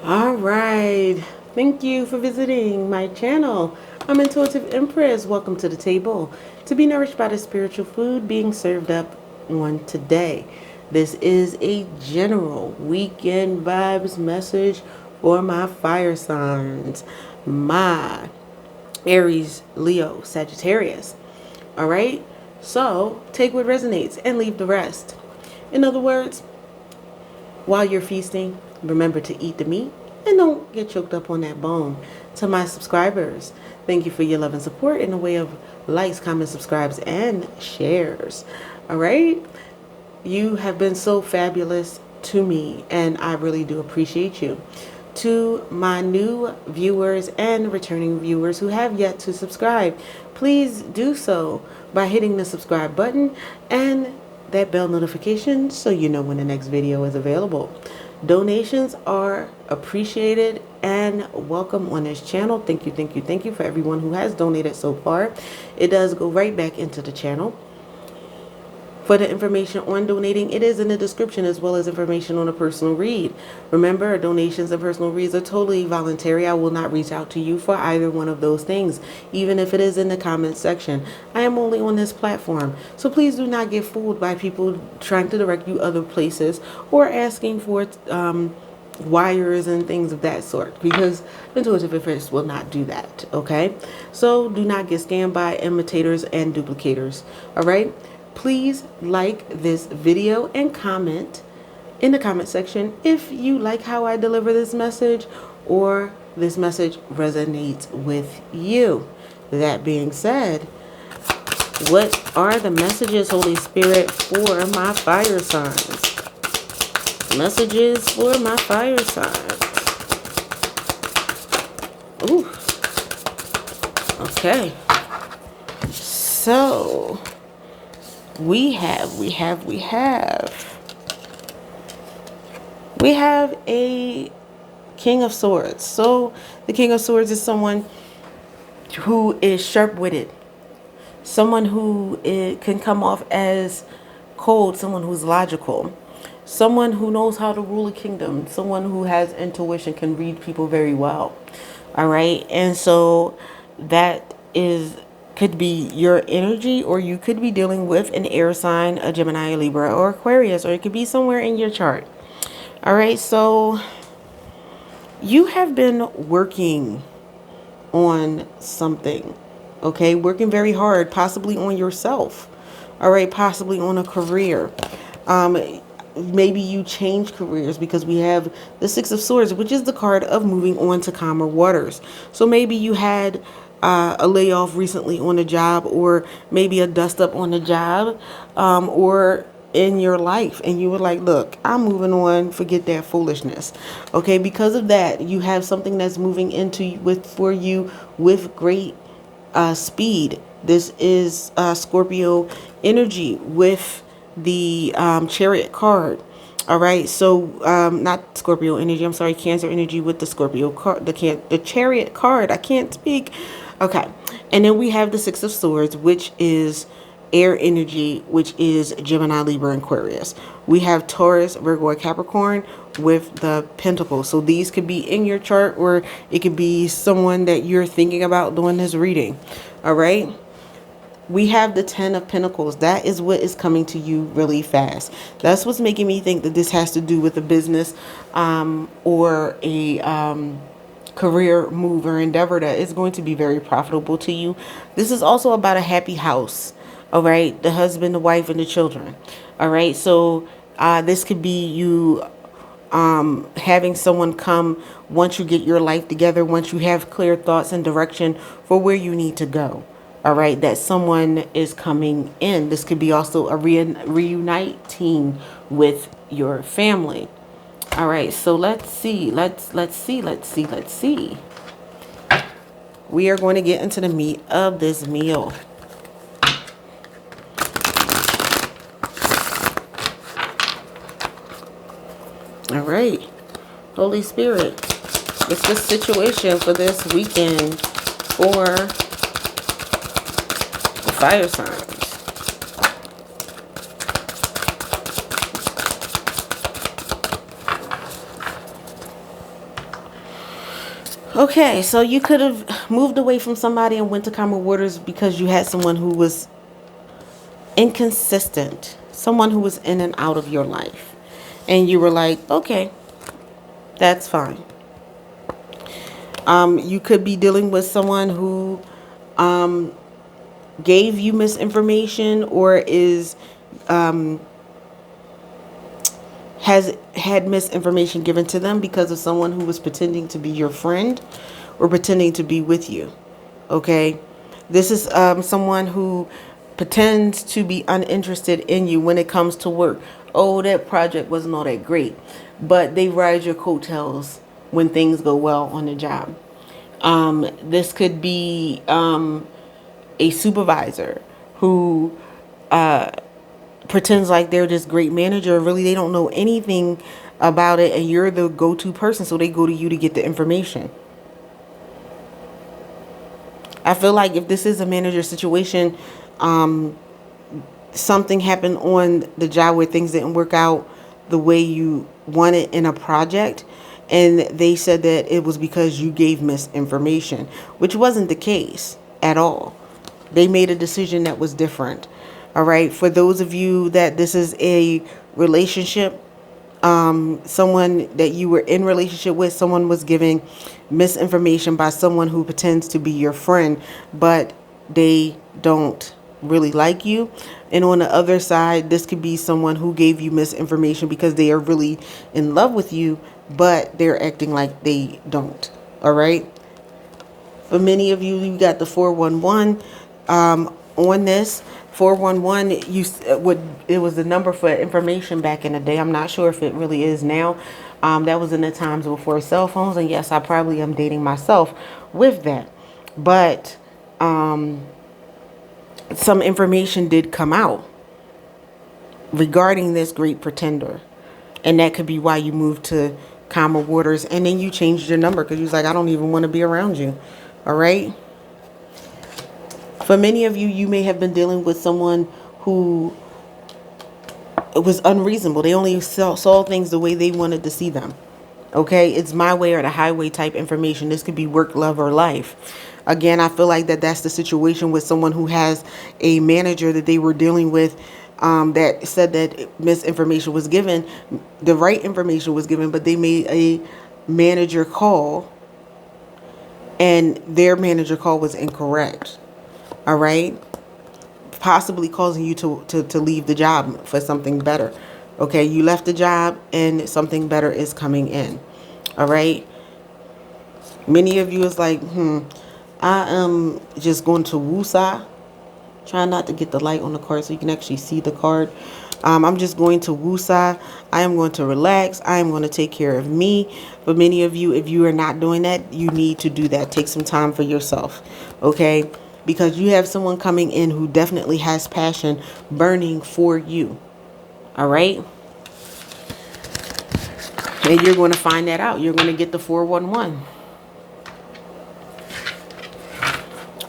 All right. Thank you for visiting my channel. I'm Intuitive Empress. Welcome to the table to be nourished by the spiritual food being served up on today. This is a general weekend vibes message for my fire signs, my Aries, Leo, Saggitarius. All right. So take what resonates and leave the rest. In other words, while you're feasting, remember to eat the meat and don't get choked up on that bone. To my subscribers, thank you for your love and support in the way of likes, comments, subscribes, and shares. All right? You have been so fabulous to me, and I really do appreciate you. To my new viewers and returning viewers who have yet to subscribe, please do so by hitting the subscribe button and that bell notification so you know when the next video is available. Donations are appreciated and welcome on this channel. Thank you for everyone who has donated so far. It does go right back into the channel. For the information on donating, it is in the description, as well as information on a personal read. Remember, donations and personal reads are totally voluntary. I will not reach out to you for either one of those things, even if it is in the comments section. I am only on this platform, so please do not get fooled by people trying to direct you other places or asking for wires and things of that sort, because Intuitive Empress will not do that. Okay, so do not get scammed by imitators and duplicators. All right. Please like this video and comment in the comment section if you like how I deliver this message or this message resonates with you. That being said, what are the messages, Holy Spirit, for my fire signs? Messages for my fire signs. Ooh. Okay. So we have a King of Swords. So the King of Swords is someone who is sharp-witted, someone who can come off as cold, someone who's logical, someone who knows how to rule a kingdom, someone who has intuition, can read people very well. All right, and so that could be your energy, or you could be dealing with an air sign, a Gemini, a Libra, or Aquarius, or it could be somewhere in your chart. All right, so you have been working on something, okay? Working very hard, possibly on yourself, all right? Possibly on a career. Maybe you change careers, because we have the Six of Swords, which is the card of moving on to calmer waters. So maybe you had a layoff recently on a job, or maybe a dust up on a job, or in your life, and you were like, look, I'm moving on, forget that foolishness. Okay, because of that, you have something that's moving for you with great speed. This is Scorpio energy with the Chariot card. All right, so not Scorpio energy, I'm sorry, Cancer energy with the Scorpio card, the Chariot card. I can't speak. Okay, and then we have the Six of Swords, which is air energy, which is Gemini, Libra, and Aquarius. We have Taurus, Virgo, and Capricorn with the Pentacles. So these could be in your chart, or it could be someone that you're thinking about doing this reading. All right. We have the 10 of Pentacles. That is what is coming to you really fast. That's what's making me think that this has to do with a business or a career move or endeavor that is going to be very profitable to you. This is also about a happy house. All right. The husband, the wife, and the children. All right. So this could be you having someone come once you get your life together, once you have clear thoughts and direction for where you need to go. All right, that someone is coming in. This could be also a reuniting with your family. All right, so let's see. We are going to get into the meat of this meal. All right, Holy Spirit, it's the situation for this weekend for fire signs. Okay, so you could have moved away from somebody and went to calmer waters because you had someone who was inconsistent, someone who was in and out of your life. And you were like, okay, that's fine. You could be dealing with someone who gave you misinformation or has had misinformation given to them because of someone who was pretending to be your friend or pretending to be with you. Okay, this is someone who pretends to be uninterested in you when it comes to work. Oh, that project wasn't all that great, but they ride your coattails when things go well on the job. This could be a supervisor who pretends like they're this great manager. Really, they don't know anything about it, and you're the go-to person, so they go to you to get the information. I feel like if this is a manager situation, something happened on the job where things didn't work out the way you wanted in a project, and they said that it was because you gave misinformation, which wasn't the case at all. They made a decision that was different. All right. For those of you that this is a relationship, someone that you were in relationship with, someone was giving misinformation by someone who pretends to be your friend, but they don't really like you. And on the other side, this could be someone who gave you misinformation because they are really in love with you, but they're acting like they don't. All right. For many of you, you got the 411 on this. 411, it was the number for information back in the day. I'm not sure if it really is now. That was in the times before cell phones, and yes, I probably am dating myself with that. But some information did come out regarding this great pretender, and that could be why you moved to calmer waters, and then you changed your number because you was like, I don't even want to be around you. All right. For many of you, you may have been dealing with someone who was unreasonable. They only saw things the way they wanted to see them. Okay, it's my way or the highway type information. This could be work, love, or life. Again, I feel like that's the situation with someone who has a manager that they were dealing with that said that misinformation was given. The right information was given, but they made a manager call, and their manager call was incorrect. All right, possibly causing you to leave the job for something better. Okay, you left the job and something better is coming in. All right, many of you is like, I am just going to woosah. Try not to get the light on the card so you can actually see the card. I'm just going to woosah. I am going to relax. I am going to take care of me. But many of you, if you are not doing that, you need to do that. Take some time for yourself. Okay, because you have someone coming in who definitely has passion burning for you. All right. And you're going to find that out. You're going to get the 411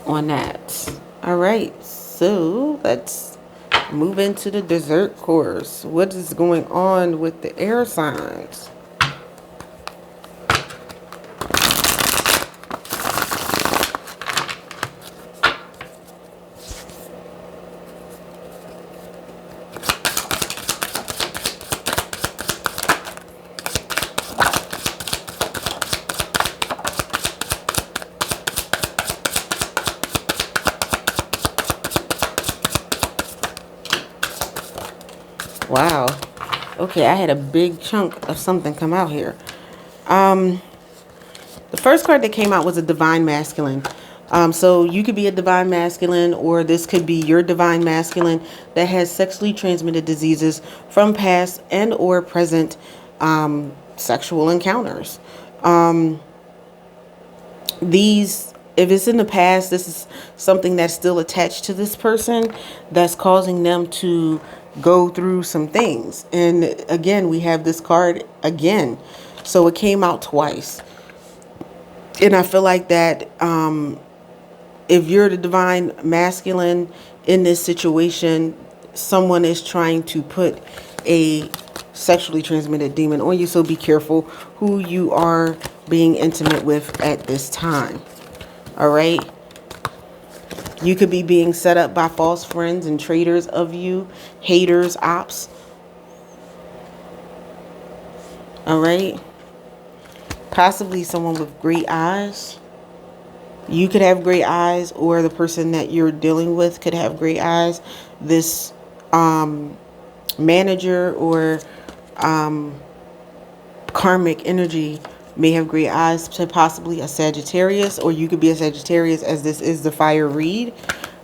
on that. All right. So let's move into the dessert course. What is going on with the air signs? Wow. Okay, I had a big chunk of something come out here. The first card that came out was a divine masculine. So you could be a divine masculine, or this could be your divine masculine that has sexually transmitted diseases from past and or present sexual encounters. If it's in the past, this is something that's still attached to this person that's causing them to go through some things. And again, we have this card again. So it came out twice. And I feel like that if you're the divine masculine in this situation, someone is trying to put a sexually transmitted demon on you. So be careful who you are being intimate with at this time. All right. You could be being set up by false friends and traitors of you, haters, ops. All right. Possibly someone with great eyes. You could have great eyes, or the person that you're dealing with could have great eyes. This manager or karmic energy may have great eyes, to possibly a Sagittarius, or you could be a Sagittarius, as this is the fire read.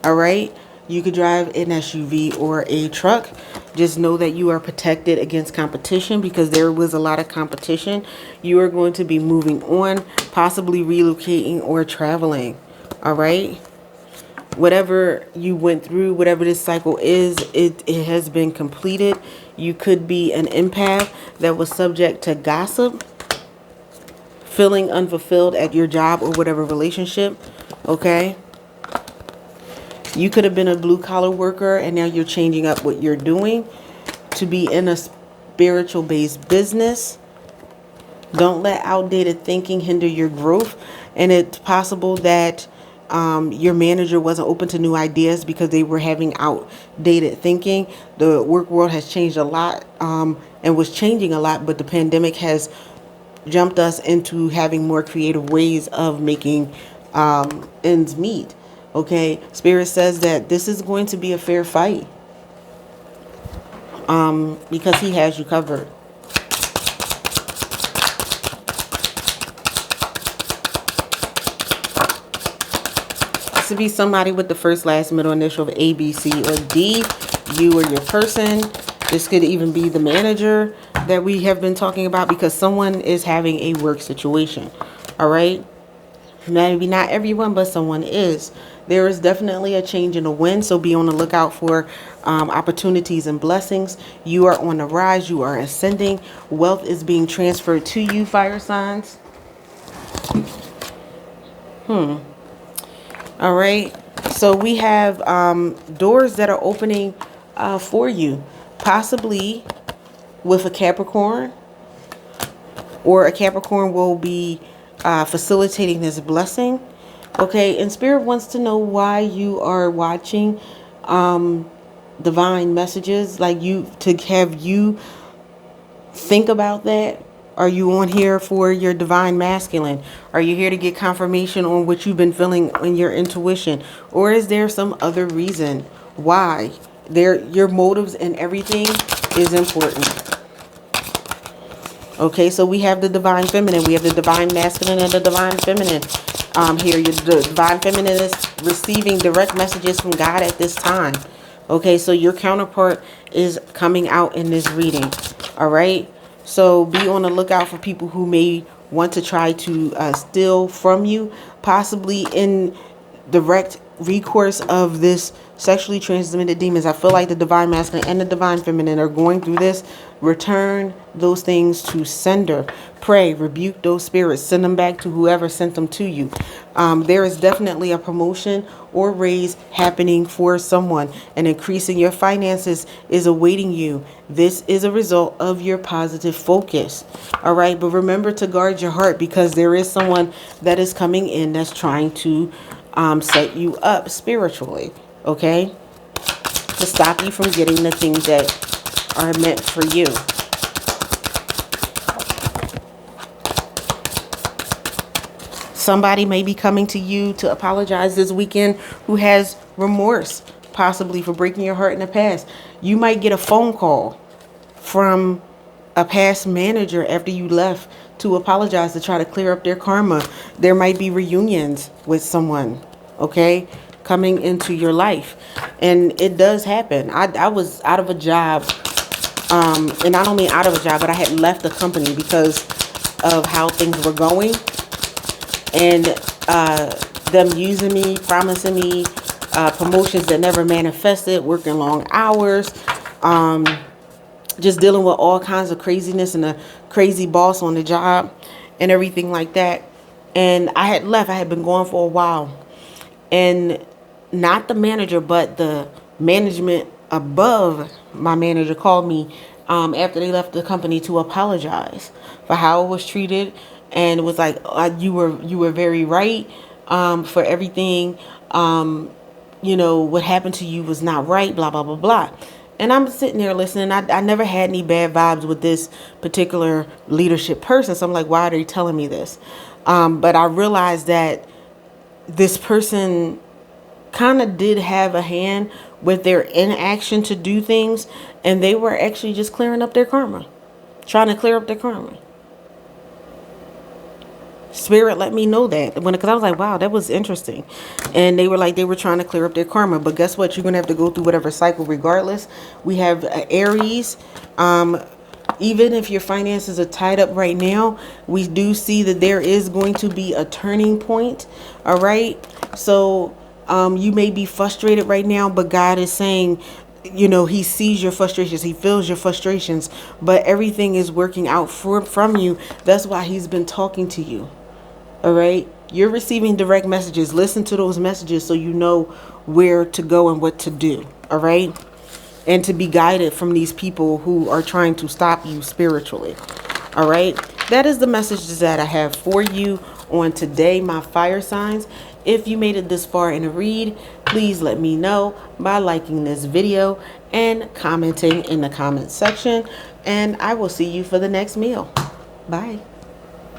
All right. You could drive an SUV or a truck. Just know that you are protected against competition, because there was a lot of competition. You are going to be moving on, possibly relocating or traveling. All right. Whatever you went through, whatever this cycle is, it has been completed. You could be an empath that was subject to gossip, feeling unfulfilled at your job or whatever relationship. Okay. You could have been a blue collar worker, and now you're changing up what you're doing to be in a spiritual based business. Don't let outdated thinking hinder your growth. And it's possible that your manager wasn't open to new ideas because they were having outdated thinking. The work world has changed a lot and was changing a lot, but the pandemic has jumped us into having more creative ways of making ends meet. Okay, Spirit says that this is going to be a fair fight because he has you covered. This would be somebody with the first, last, middle initial of A, B, C, or D. You or your person. This could even be the manager that we have been talking about, because someone is having a work situation. All right. Maybe not everyone, but someone is. There is definitely a change in the wind, so be on the lookout for opportunities and blessings. You are on the rise. You are ascending. Wealth is being transferred to you, fire signs. All right. So we have doors that are opening for you, possibly with a Capricorn, or a Capricorn will be facilitating this blessing. Okay, and Spirit wants to know why you are watching divine messages, like to have you think about that. Are you on here for your divine masculine? Are you here to get confirmation on what you've been feeling in your intuition? Or is there some other reason why? Your motives and everything is important. Okay, so we have the divine feminine, we have the divine masculine, and the divine feminine. Here, the divine feminine is receiving direct messages from God at this time. Okay, so your counterpart is coming out in this reading. All right, so be on the lookout for people who may want to try to steal from you, possibly in direct recourse of this sexually transmitted demons. I feel like the divine masculine and the divine feminine are going through this. Return those things to sender. Pray, rebuke those spirits, send them back to whoever sent them to you. There is definitely a promotion or raise happening for someone. An increase in your finances is awaiting you. This is a result of your positive focus. All right, but remember to guard your heart, because there is someone that is coming in that's trying to set you up spiritually, okay, to stop you from getting the things that are meant for you. Somebody may be coming to you to apologize this weekend who has remorse, possibly for breaking your heart in the past. You might get a phone call from a past manager after you left to apologize, to try to clear up their karma. There might be reunions with someone, okay, coming into your life. And it does happen. I was out of a job, and I don't mean out of a job, but I had left the company because of how things were going, and them using me, promising me promotions that never manifested, working long hours, just dealing with all kinds of craziness and a crazy boss on the job and everything like that. And I had left. I had been gone for a while. And not the manager, but the management above my manager called me after they left the company to apologize for how it was treated, and it was like, you were very right, for everything. What happened to you was not right, blah blah blah blah. And I'm sitting there listening. I never had any bad vibes with this particular leadership person, so I'm like, why are they telling me this? But I realized that this person kind of did have a hand with their inaction to do things, and they were actually just clearing up their karma, trying to clear up their karma. Spirit let me know that because I was like, wow, that was interesting. And they were like, they were trying to clear up their karma. But guess what? You're going to have to go through whatever cycle regardless. We have Aries. Even if your finances are tied up right now, we do see that there is going to be a turning point. All right. So you may be frustrated right now, but God is saying, he sees your frustrations. He feels your frustrations, but everything is working out from you. That's why he's been talking to you. All right. You're receiving direct messages. Listen to those messages so you know where to go and what to do. All right. And to be guided from these people who are trying to stop you spiritually. All right. That is the messages that I have for you on today, my fire signs. If you made it this far in a read, please let me know by liking this video and commenting in the comment section. And I will see you for the next meal. Bye.